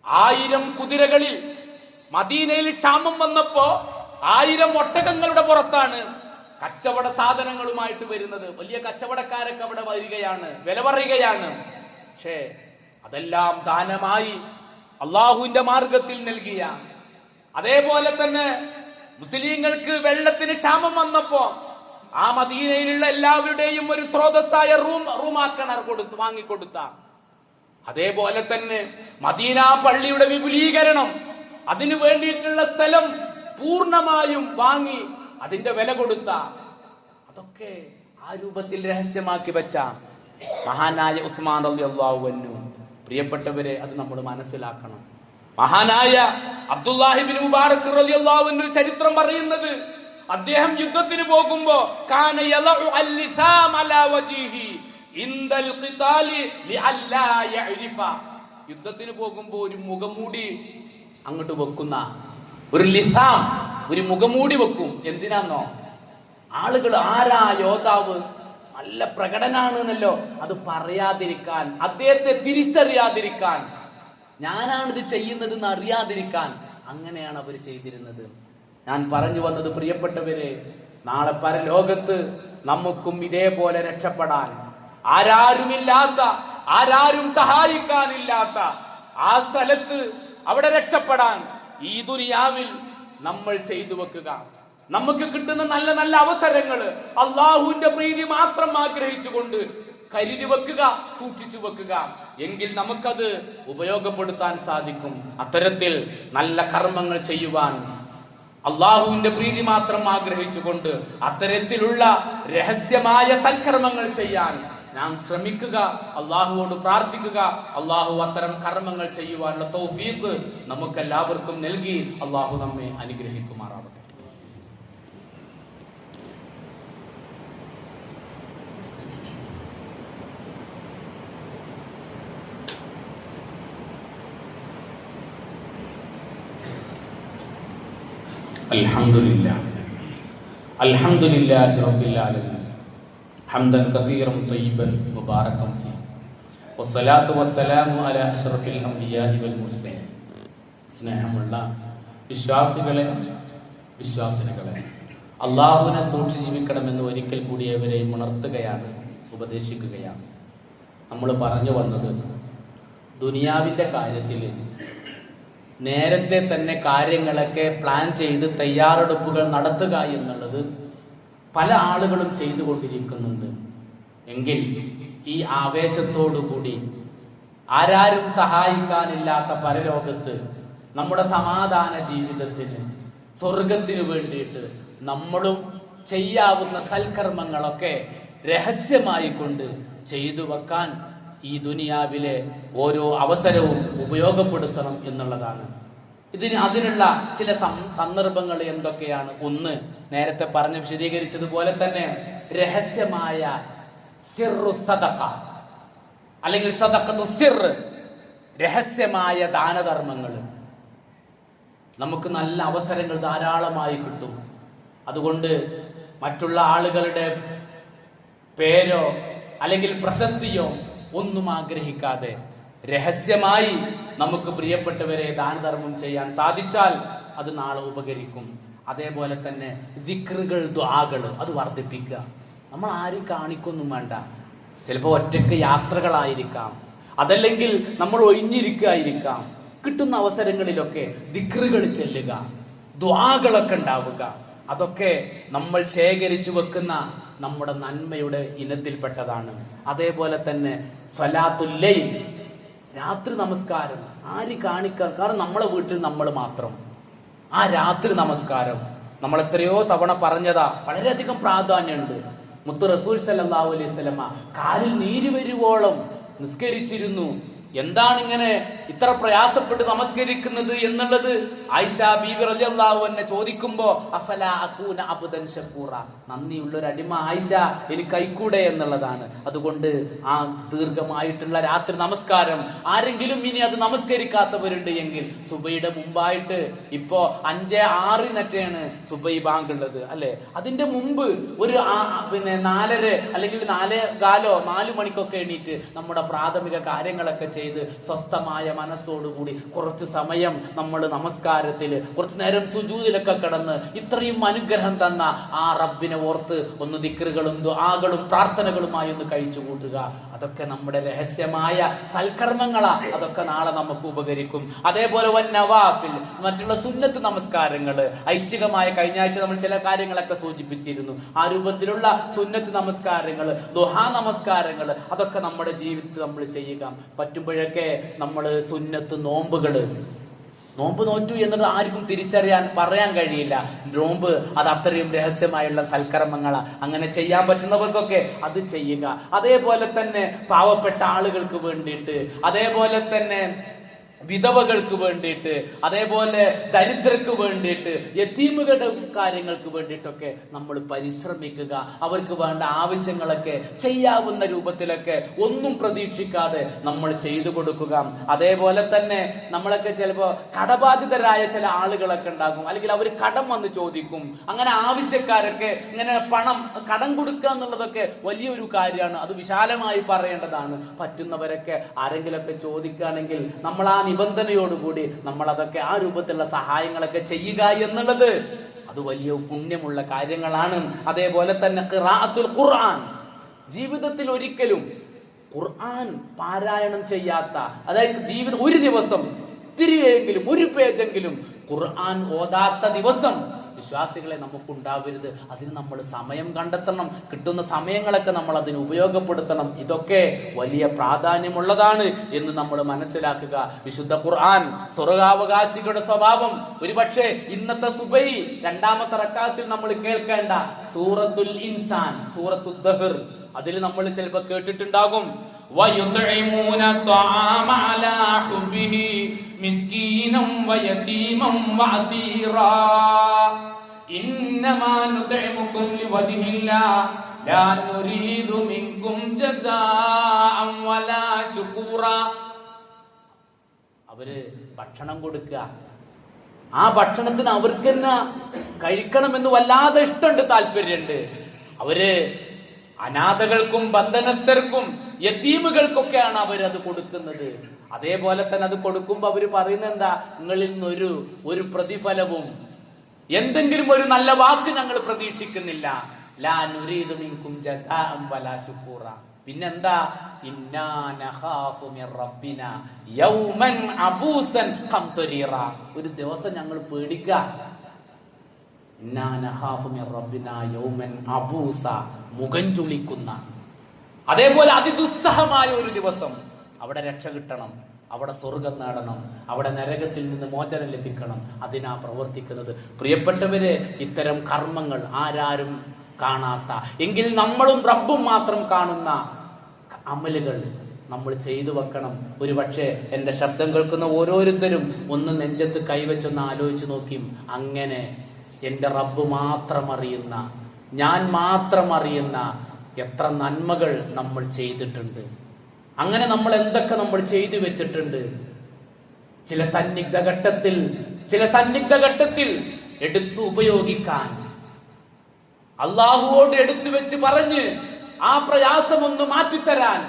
1000 കുതിരകളിൽ മദീനയിൽ ക്ഷാമം വന്നപ്പോ 1000 ഒട്ടകങ്ങളുടെ പുറത്താണ് കച്ചവട സാധനങ്ങളുമായിട്ട് വരുന്നത്. വലിയ കച്ചവടക്കാരൊക്കെ അവിടെ വരികയാണ്, വില പറയുകയാണ്. പക്ഷേ അതെല്ലാം ദാനമായി അള്ളാഹുവിന്റെ മാർഗത്തിൽ നൽകിയ, അതേപോലെ തന്നെ മുസ്ലിങ്ങൾക്ക് വെള്ളത്തിന് ക്ഷാമം വന്നപ്പോ ആ മദീനയിലുള്ള എല്ലാവരുടെയും ഒരു സ്രോതസ്സായ റൂമാക്കണർ വാങ്ങിക്കൊടുത്ത, അതേപോലെ തന്നെ മദീന പള്ളിയുടെ വിപുലീകരണം, അതിനു വേണ്ടിയിട്ടുള്ള സ്ഥലം പൂർണ്ണമായും വാങ്ങി അതിന്റെ വില കൊടുത്ത, അതൊക്കെ ആ രൂപത്തിൽ രഹസ്യമാക്കി വെച്ച മഹാനായ ഉസ്മാൻ റളിയല്ലാഹു അൻഹു. പ്രിയപ്പെട്ടവരെ, അത് നമ്മൾ മനസ്സിലാക്കണം. മഹാനായ അബ്ദുല്ലാഹി ഇബ്നു മുബാറക് റളിയല്ലാഹു അൻഹു ചരിത്രം പറയുന്നത്, അദ്ദേഹം യുദ്ധത്തിന് പോകുമ്പോ കാന യലഉ അൽ-ലിസാം അലാ വജിഹി ഇൻദൽ ഖിതാലി ലിഅല്ലാ യഅരിഫ. യുദ്ധത്തിന് പോകുമ്പോ ഒരു മുഖംമൂടി അങ്ങോട്ട് വെക്കുന്ന ഒരു ലിസാം, ഒരു മുഖംമൂടി വെക്കും. എന്തിനാന്നോ? ആളുകൾ ആരാ യോദ്ധാവ്, നല്ല പ്രകടനാണെന്നല്ലോ, അത് പറയാതിരിക്കാൻ, അദ്ദേഹത്തെ തിരിച്ചറിയാതിരിക്കാൻ, ഞാനാണിത് ചെയ്യുന്നതെന്ന് അറിയാതിരിക്കാൻ. അങ്ങനെയാണ് അവർ ചെയ്തിരുന്നത്. ഞാൻ പറഞ്ഞു വന്നത്, പ്രിയപ്പെട്ടവരെ, നാളെ പരലോകത്ത് നമുക്കും ഇതേപോലെ രക്ഷപ്പെടാൻ, ആരാരുമില്ലാത്ത, ആരാരും സഹായിക്കാനില്ലാത്ത ആ സ്ഥലത്ത് അവിടെ രക്ഷപ്പെടാൻ ഈ ദുനിയാവിൽ നമ്മൾ ചെയ്തു വെക്കുക. നമുക്ക് കിട്ടുന്ന നല്ല നല്ല അവസരങ്ങൾ അള്ളാഹുവിന്റെ പ്രീതി മാത്രം ആഗ്രഹിച്ചുകൊണ്ട് കരുതി വെക്കുക, സൂക്ഷിച്ചു വെക്കുക. എങ്കിൽ നമുക്കത് ഉപയോഗപ്പെടുത്താൻ സാധിക്കും. അത്തരത്തിൽ നല്ല കർമ്മങ്ങൾ ചെയ്യുവാൻ, അള്ളാഹുവിന്റെ പ്രീതി മാത്രം ആഗ്രഹിച്ചുകൊണ്ട് അത്തരത്തിലുള്ള രഹസ്യമായ സൽക്കർമ്മങ്ങൾ ചെയ്യാൻ നാം ശ്രമിക്കുക, അള്ളാഹുവോട് പ്രാർത്ഥിക്കുക. അള്ളാഹു അത്തരം കർമ്മങ്ങൾ ചെയ്യുവാനുള്ള തൗഫീഖ് നമുക്കെല്ലാവർക്കും നൽകി അള്ളാഹു നമ്മെ അനുഗ്രഹിക്കുമാറാവട്ടെ. അൽഹംദുലില്ലാഹി റബ്ബിൽ ആലമീൻ ഹംദൻ കസീറൻ തയ്യിബൻ മുബാറകൻ ഫീ വസ്സലാത്തു വസ്സലാമു അലാ അഷ്റഫിൽ അംബിയാഇ വൽ മുർസലീൻ. സ്നേഹമുള്ള വിശ്വാസികളെ, വിശ്വാസിനികളെ, അള്ളാഹുവിനെ സൂക്ഷിച്ച് ജീവിക്കണമെന്ന് ഒരിക്കൽ കൂടി അവരെ ഉണർത്തുകയാണ്, ഉപദേശിക്കുകയാണ്. നമ്മൾ പറഞ്ഞു വന്നത്, ദുനിയാവിൻ്റെ കാര്യത്തിൽ നേരത്തെ തന്നെ കാര്യങ്ങളൊക്കെ പ്ലാൻ ചെയ്ത് തയ്യാറെടുപ്പുകൾ നടത്തുക എന്നുള്ളത് പല ആളുകളും ചെയ്തുകൊണ്ടിരിക്കുന്നുണ്ട്. എങ്കിൽ ഈ ആവേശത്തോടുകൂടി ആരാരും സഹായിക്കാനില്ലാത്ത പരലോകത്ത് നമ്മുടെ സമാധാന ജീവിതത്തിന്, സ്വർഗത്തിനു വേണ്ടിയിട്ട് നമ്മളും ചെയ്യാവുന്ന സൽക്കർമ്മങ്ങളൊക്കെ രഹസ്യമായി കൊണ്ട് ചെയ്തു വെക്കാൻ ഈ ദുനിയാവിലെ ഓരോ അവസരവും ഉപയോഗപ്പെടുത്തണം എന്നുള്ളതാണ്. അതിനുള്ള ചില സന്ദർഭങ്ങൾ എന്തൊക്കെയാണ്? ഒന്ന്, നേരത്തെ പറഞ്ഞ് വിശദീകരിച്ചതുപോലെ തന്നെ രഹസ്യമായ സിർറു സദഖ അല്ലെങ്കിൽ സദഖത്തു സിർറ്, രഹസ്യമായ ദാനധർമ്മങ്ങൾ. നമുക്ക് നല്ല അവസരങ്ങൾ ധാരാളമായി കിട്ടും. അതുകൊണ്ട് മറ്റുള്ള ആളുകളുടെ പേരോ അല്ലെങ്കിൽ പ്രശസ്തിയോ ഒന്നും ആഗ്രഹിക്കാതെ രഹസ്യമായി നമുക്ക് പ്രിയപ്പെട്ടവരെ ദാനധർമ്മം ചെയ്യാൻ സാധിച്ചാൽ അത് നാളെ ഉപകരിക്കും. അതേപോലെ തന്നെ ദിക്റുകൾ, ദുആകൾ അത് വർദ്ധിപ്പിക്കുക. നമ്മൾ ആരും കാണിക്കൊന്നും വേണ്ട. ചിലപ്പോൾ ഒറ്റയ്ക്ക് യാത്രകളായിരിക്കാം, അതല്ലെങ്കിൽ നമ്മൾ ഒഴിഞ്ഞിരിക്കുകയായിരിക്കാം. കിട്ടുന്ന അവസരങ്ങളിലൊക്കെ ദിക്റുകൾ ചെല്ലുക, ദുആകളൊക്കെ ഉണ്ടാവുക. അതൊക്കെ നമ്മൾ ശേഖരിച്ചു വെക്കുന്ന നമ്മുടെ നന്മയുടെ ഇനത്തിൽപ്പെട്ടതാണ്. അതേപോലെ തന്നെ സ്വലാത്തുൽ ലൈൽ, രാത്രി നമസ്കാരം ആര് കാണിക്കാൻ? കാരണം നമ്മളെ വീട്ടിൽ നമ്മൾ മാത്രം. ആ രാത്രി നമസ്കാരം നമ്മൾ എത്രയോ തവണ പറഞ്ഞതാ, വളരെയധികം പ്രാധാന്യമുണ്ട്. മുത്തു റസൂൽ സല്ലല്ലാഹു അലൈഹി വസല്ലമ കാലിൽ നീര് വരുവോളം നിസ്കരിച്ചിരുന്നു. എന്താണ് ഇങ്ങനെ ഇത്ര പ്രയാസപ്പെട്ട് നമസ്കരിക്കുന്നത് എന്നുള്ളത് ആയിഷ ബീവി റളിയല്ലാഹു അൻഹ ചോദിക്കുമ്പോ, അഫലാ അകൂന അബ്ദൻ ശകൂറ, നന്ദിയുള്ളൊരു അടിമ ആയിഷ എനിക്ക് കൈക്കൂടെ എന്നുള്ളതാണ്. അതുകൊണ്ട് ആ ദീർഘമായിട്ടുള്ള രാത്രി നമസ്കാരം ആരെങ്കിലും ഇനി അത് നമസ്കരിക്കാത്തവരുണ്ട് എങ്കിൽ സുബൈയുടെ മുമ്പായിട്ട്, ഇപ്പോ 5:06 സുബൈ ബാങ്ക് ഉള്ളത് അല്ലെ, അതിന്റെ മുമ്പ് ഒരു 4:30 അല്ലെങ്കിൽ 4:15 4 മണിക്കൊക്കെ എണീറ്റ് നമ്മുടെ പ്രാഥമിക കാര്യങ്ങളൊക്കെ ചെയ്ത് സ്വസ്ഥമായ മനസ്സോടുകൂടി കുറച്ച് സമയം നമ്മൾ നമസ്കാരത്തിൽ കുറച്ചു നേരം സുജൂദിലൊക്കെ കിടന്ന് ഇത്രയും അനുഗ്രഹം തന്ന ആ റബ്ബിനെ ഓർത്ത് ഒന്ന് ദിക്റുകളും ദുആകളും പ്രാർത്ഥനകളുമായി ഒന്ന് കഴിച്ചു കൂട്ടുക. അതൊക്കെ നമ്മുടെ രഹസ്യമായ സൽക്കർമ്മങ്ങളാ. അതൊക്കെ നാളെ നമുക്ക് ഉപകരിക്കും. അതേപോലെ വന്നവാഫിൽ, മറ്റുള്ള സുന്നത്ത് നമസ്കാരങ്ങള്, ഐച്ഛികമായ കഴിഞ്ഞ ആഴ്ച നമ്മൾ ചില കാര്യങ്ങളൊക്കെ സൂചിപ്പിച്ചിരുന്നു. ആ രൂപത്തിലുള്ള സുന്നത്ത് നമസ്കാരങ്ങള്, ദുഹാ നമസ്കാരങ്ങള്, അതൊക്കെ നമ്മുടെ ജീവിതത്തിൽ നമ്മൾ ചെയ്യുക. പറ്റുമ്പോഴൊക്കെ നമ്മൾ സുന്നത്ത് നോമ്പ് നോറ്റു എന്നത് ആർക്കും പറയാൻ കഴിയില്ല. നോമ്പ് അത് അത്രയും രഹസ്യമായുള്ള സൽക്കർമ്മങ്ങളാ. അങ്ങനെ ചെയ്യാൻ പറ്റുന്നവർക്കൊക്കെ അത് ചെയ്യുക. അതേപോലെ തന്നെ പാവപ്പെട്ട ആളുകൾക്ക് വേണ്ടിയിട്ട്, അതേപോലെ തന്നെ വിധവകൾക്ക് വേണ്ടിയിട്ട്, അതേപോലെ ദരിദ്രർക്ക് വേണ്ടിയിട്ട്, യതീമുകളുടെ കാര്യങ്ങൾക്ക് വേണ്ടിയിട്ടൊക്കെ നമ്മൾ പരിശ്രമിക്കുക. അവർക്ക് വേണ്ട ആവശ്യങ്ങളൊക്കെ ചെയ്യാവുന്ന രൂപത്തിലൊക്കെ ഒന്നും പ്രതീക്ഷിക്കാതെ നമ്മൾ ചെയ്തു കൊടുക്കുക. അതേപോലെ തന്നെ നമ്മളൊക്കെ ചിലപ്പോൾ കടബാധിതരായ ചില ആളുകളൊക്കെ ഉണ്ടാകും, അല്ലെങ്കിൽ അവർ കടം വന്ന് ചോദിക്കും. അങ്ങനെ ആവശ്യക്കാരൊക്കെ ഇങ്ങനെ കടം കൊടുക്കുക എന്നുള്ളതൊക്കെ വലിയൊരു കാര്യമാണ്. അത് വിശാലമായി പറയേണ്ടതാണ്. പറ്റുന്നവരൊക്കെ ആരെങ്കിലൊക്കെ ചോദിക്കുകയാണെങ്കിൽ നമ്മൾ ആ നിബന്ധനയോടുകൂടി നമ്മൾ അതൊക്കെ ആ രൂപത്തിലുള്ള സഹായങ്ങളൊക്കെ ചെയ്യുക എന്നുള്ളത് അത് വലിയ പുണ്യമുള്ള കാര്യങ്ങളാണ്. അതേപോലെ തന്നെ ഖിറാഅത്തുൽ ഖുർആൻ, ജീവിതത്തിൽ ഒരിക്കലും ഖുർആൻ പാരായണം ചെയ്യാത്ത, അതായത് ജീവിതം ഒരു ദിവസം ഇത്തിരിയെങ്കിലും ഒരു പേജെങ്കിലും ഖുർആൻ ഓതാത്ത ദിവസം വിശ്വാസികളെ നമുക്കുണ്ടാവരുത്. അതിന് നമ്മൾ സമയം കണ്ടെത്തണം. കിട്ടുന്ന സമയങ്ങളൊക്കെ നമ്മൾ അതിന് ഉപയോഗപ്പെടുത്തണം. ഇതൊക്കെ വലിയ പ്രാധാന്യമുള്ളതാണ് എന്ന് നമ്മൾ മനസ്സിലാക്കുക. വിശുദ്ധ ഖുർആൻ സ്വർഗാവകാശികളുടെ സ്വഭാവം ഒരുപക്ഷെ ഇന്നത്തെ സുബഹി രണ്ടാമത്തെ റക്അത്തിൽ നമ്മൾ കേൾക്കേണ്ട സൂറത്തുൽ ഇൻസാൻ, സൂറത്തുൽ ദഹർ, അതിൽ നമ്മൾ ചിലപ്പോൾ കേട്ടിട്ടുണ്ടാകും. وَيُطْعِمُونَ الطَّعَامَ عَلَى حُبِّهِ مِسْكِينًا وَيَتِيمًا وَأَسِيرًا إِنَّمَا نُطْعِمُكُمْ لِوَجْهِ اللَّهِ لَا نُرِيدُ مِنكُمْ جَزَاءً وَلَا شُكُورًا. അവര് ഭക്ഷണം കൊടുക്കുക. ആ ഭക്ഷണത്തിന് അവർക്ക് തന്നെ കഴിക്കണമെന്ന് വല്ലാതെ ഇഷ്ടമുണ്ട്, താല്പര്യമുണ്ട്. അവര് അനാഥകൾക്കും ബന്ധനസ്ഥർക്കും യതീമുകൾക്കൊക്കെയാണ് അവരത് കൊടുക്കുന്നത്. അതേപോലെ തന്നെ അത് കൊടുക്കുമ്പോൾ അവര് പറയുന്നത് എന്താ? നിങ്ങളിൽ നിന്നൊരു പ്രതിഫലവും എന്തെങ്കിലും ഒരു നല്ല വാക്ക് ഞങ്ങൾ പ്രതീക്ഷിക്കുന്നില്ല. ലാ നുരീദു മിൻകും ജസാഅൻ വലാ ശുകൂറ. പിന്നെന്താ? ഇന്നാ നഖാഫു മിർ റബ്ബിന യൗമൻ അബൂസൻ ഖംതരീറ. ഒരു ദിവസം ഞങ്ങൾ പേടിക്കുക. ഇന്നാ നഖാഫു മിർ റബ്ബിന യൗമൻ അബൂസ, മുഖം ചുളിക്കുന്ന, അതേപോലെ അതിദുസ്സഹമായ ഒരു ദിവസം. അവിടെ രക്ഷ കിട്ടണം, അവിടെ സ്വർഗം നേടണം, അവിടെ നരകത്തിൽ നിന്ന് മോചനം ലഭിക്കണം. അതിനാ പ്രവർത്തിക്കുന്നത്. പ്രിയപ്പെട്ടവരെ, ഇത്തരം കർമ്മങ്ങൾ ആരാരും കാണാത്ത, എങ്കിൽ നമ്മളും റബ്ബും മാത്രം കാണുന്ന അമലുകൾ നമ്മൾ ചെയ്തു വെക്കണം. ഒരു പക്ഷേ എൻ്റെ ശബ്ദം കേൾക്കുന്ന ഓരോരുത്തരും ഒന്ന് നെഞ്ചത്ത് കൈവച്ചൊന്ന് ആലോചിച്ച് നോക്കിയും, അങ്ങനെ എൻ്റെ റബ്ബ് മാത്രം അറിയുന്ന, ഞാൻ മാത്രം അറിയുന്ന എത്ര നന്മകൾ നമ്മൾ ചെയ്തിട്ടുണ്ട്. അങ്ങനെ നമ്മൾ എന്തൊക്കെ നമ്മൾ ചെയ്തു വെച്ചിട്ടുണ്ട്. ചില സന്നിഗ്ധ ഘട്ടത്തിൽ എടുത്തു ഉപയോഗിക്കാൻ, അള്ളാഹുവോട് എടുത്തു വെച്ച് പറഞ്ഞ് ആ പ്രയാസമൊന്ന് മാറ്റിത്തരാൻ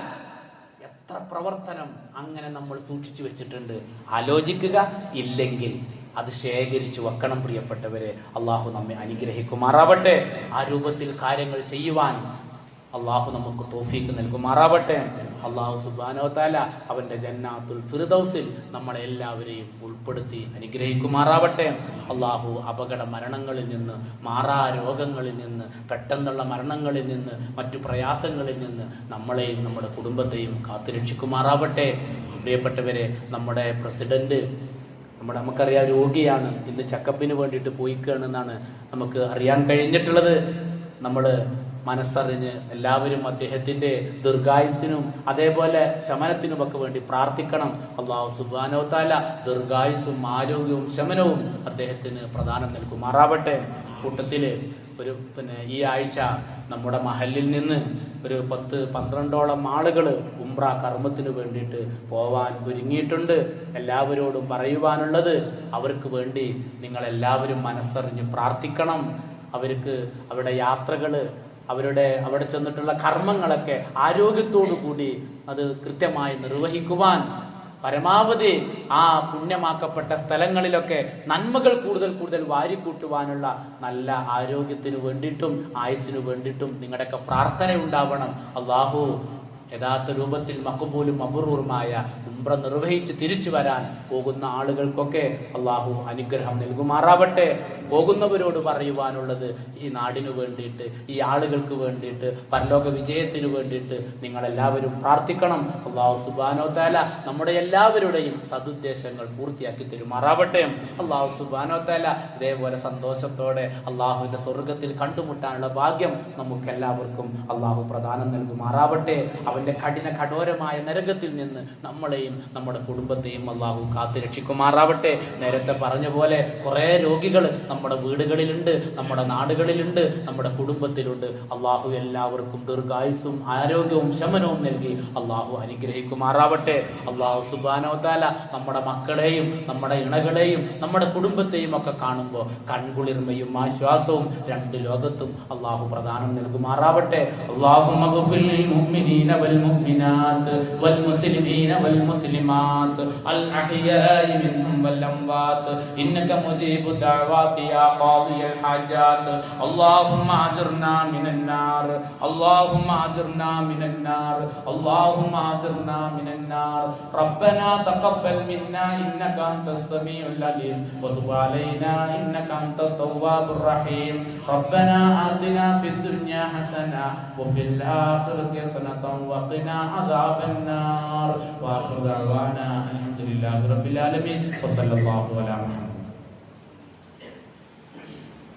എത്ര പ്രവർത്തനം അങ്ങനെ നമ്മൾ സൂക്ഷിച്ചു വെച്ചിട്ടുണ്ട്. ആലോചിക്കുക. ഇല്ലെങ്കിൽ അത് ശേഖരിച്ചു വെക്കണം. പ്രിയപ്പെട്ടവരെ, അള്ളാഹു നമ്മെ അനുഗ്രഹിക്കുമാറാവട്ടെ. ആ രൂപത്തിൽ കാര്യങ്ങൾ ചെയ്യുവാൻ അള്ളാഹു നമുക്ക് തൗഫീഖ് നൽകുമാറാവട്ടെ. അള്ളാഹു സുബ്ഹാനഹു വ തആല അവന്റെ ജന്നാത്തുൽ ഫിർദൗസിൽ നമ്മളെ എല്ലാവരെയും ഉൾപ്പെടുത്തി അനുഗ്രഹിക്കുമാറാവട്ടെ. അള്ളാഹു അപകട മരണങ്ങളിൽ നിന്ന്, മാറാ രോഗങ്ങളിൽ നിന്ന്, പെട്ടെന്നുള്ള മരണങ്ങളിൽ നിന്ന്, മറ്റു പ്രയാസങ്ങളിൽ നിന്ന് നമ്മളെയും നമ്മുടെ കുടുംബത്തെയും കാത്തുരക്ഷിക്കുമാറാവട്ടെ. പ്രിയപ്പെട്ടവരെ, നമ്മുടെ പ്രസിഡന്റ് നമുക്കറിയാം രോഗിയാണ്. ഇന്ന് ചെക്കപ്പിന് വേണ്ടിയിട്ട് പോയിക്കുകയാണെന്നാണ് നമുക്ക് അറിയാൻ കഴിഞ്ഞിട്ടുള്ളത്. നമ്മൾ മനസ്സറിഞ്ഞ് എല്ലാവരും അദ്ദേഹത്തിന്റെ ദീർഘായുസിനും അതേപോലെ ശമനത്തിനുമൊക്കെ വേണ്ടി പ്രാർത്ഥിക്കണം. അല്ലാഹു സുബ്ഹാനഹു വ തആല ദീർഘായുസും ആരോഗ്യവും ശമനവും അദ്ദേഹത്തിന് പ്രദാനം നൽകുമാറാവട്ടെ. കൂട്ടത്തില് ഈ ആഴ്ച നമ്മുടെ മഹല്ലിൽ നിന്ന് ഒരു 10-12ഓളം ആളുകൾ ഉംറ കർമ്മത്തിന് വേണ്ടിയിട്ട് പോവാൻ ഒരുങ്ങിയിട്ടുണ്ട്. എല്ലാവരോടും പറയുവാനുള്ളത്, അവർക്ക് വേണ്ടി നിങ്ങൾ എല്ലാവരും മനസ്സറിഞ്ഞ് പ്രാർത്ഥിക്കണം. അവർക്ക് അവരുടെ യാത്രകൾ അവിടെ ചെന്നിട്ടുള്ള കർമ്മങ്ങളൊക്കെ ആരോഗ്യത്തോടു കൂടി അത് കൃത്യമായി നിർവഹിക്കുവാൻ, പരമാവധി ആ പുണ്യമാക്കപ്പെട്ട സ്ഥലങ്ങളിലൊക്കെ നന്മകൾ കൂടുതൽ വാരിക്കൂട്ടുവാനുള്ള നല്ല ആരോഗ്യത്തിന് വേണ്ടിയിട്ടും ആയുസ്സിന് വേണ്ടിയിട്ടും നിങ്ങളുടെയൊക്കെ പ്രാർത്ഥന ഉണ്ടാവണം. അള്ളാഹു യഥാർത്ഥ രൂപത്തിൽ മഖബൂലും മബ്റൂറുമായ ഉംറ നിർവഹിച്ച് തിരിച്ചു വരാൻ പോകുന്ന ആളുകൾക്കൊക്കെ അള്ളാഹു അനുഗ്രഹം നൽകുമാറാവട്ടെ. പോകുന്നവരോട് പറയുവാനുള്ളത്, ഈ നാടിനു വേണ്ടിയിട്ട്, ഈ ആളുകൾക്ക് വേണ്ടിയിട്ട്, പരലോക വിജയത്തിന് വേണ്ടിയിട്ട് നിങ്ങളെല്ലാവരും പ്രാർത്ഥിക്കണം. അള്ളാഹു സുബ്ഹാനഹു വ തആല നമ്മുടെ എല്ലാവരുടെയും സദുദ്ദേശങ്ങൾ പൂർത്തിയാക്കി തരുമാറാവട്ടെ. അള്ളാഹു സുബ്ഹാനഹു വ തആല ഇതേപോലെ സന്തോഷത്തോടെ അള്ളാഹുവിന്റെ സ്വർഗത്തിൽ കണ്ടുമുട്ടാനുള്ള ഭാഗ്യം നമുക്കെല്ലാവർക്കും അള്ളാഹു പ്രദാനം നൽകുമാറാവട്ടെ. അവന്റെ കഠോരമായ നരകത്തിൽ നിന്ന് നമ്മളെയും നമ്മുടെ കുടുംബത്തെയും അള്ളാഹു കാത്തു രക്ഷിക്കുമാറാവട്ടെ. നേരത്തെ പറഞ്ഞ പോലെ കുറെ രോഗികൾ നമ്മുടെ വീടുകളിലുണ്ട്, നമ്മുടെ നാടുകളിലുണ്ട്, നമ്മുടെ കുടുംബത്തിലുണ്ട്. അള്ളാഹു എല്ലാവർക്കും ദീർഘായുസ്സും ആരോഗ്യവും ശമനവും നൽകി അള്ളാഹു അനുഗ്രഹിക്കുമാറാവട്ടെ. അള്ളാഹു സുബ്ഹാനഹു വ തആല നമ്മുടെ മക്കളെയും നമ്മുടെ ഇണകളെയും നമ്മുടെ കുടുംബത്തെയും ഒക്കെ കാണുമ്പോൾ കൺകുളിർമയും ആശ്വാസവും രണ്ട് ലോകത്തും അള്ളാഹു പ്രദാനം നൽകുമാറാവട്ടെ. അല്ലാഹുമ്മ ഗ്ഫിർ ലിൽ മുഅ്മിനീന വൽ മുഅ്മിനാത്ത് വൽ മുസ്ലിമീന വൽ മുസ്ലിമാത്ത് അൽ അഹ്യാഇ മിൻഹും വൽ അംവാത്ത് ഇന്നക മുജീബു ദഅവാതി يا قاضي الحاجات اللهم اجرنا من النار اللهم اجرنا من النار اللهم اجرنا من النار ربنا تقبل منا انك انت السميع العليم وتب علينا انك انت التواب الرحيم ربنا آتنا في الدنيا حسنة وفي الآخرة حسنة وقنا عذاب النار واخر دعوانا الحمد لله رب العالمين وصلى الله على محمد.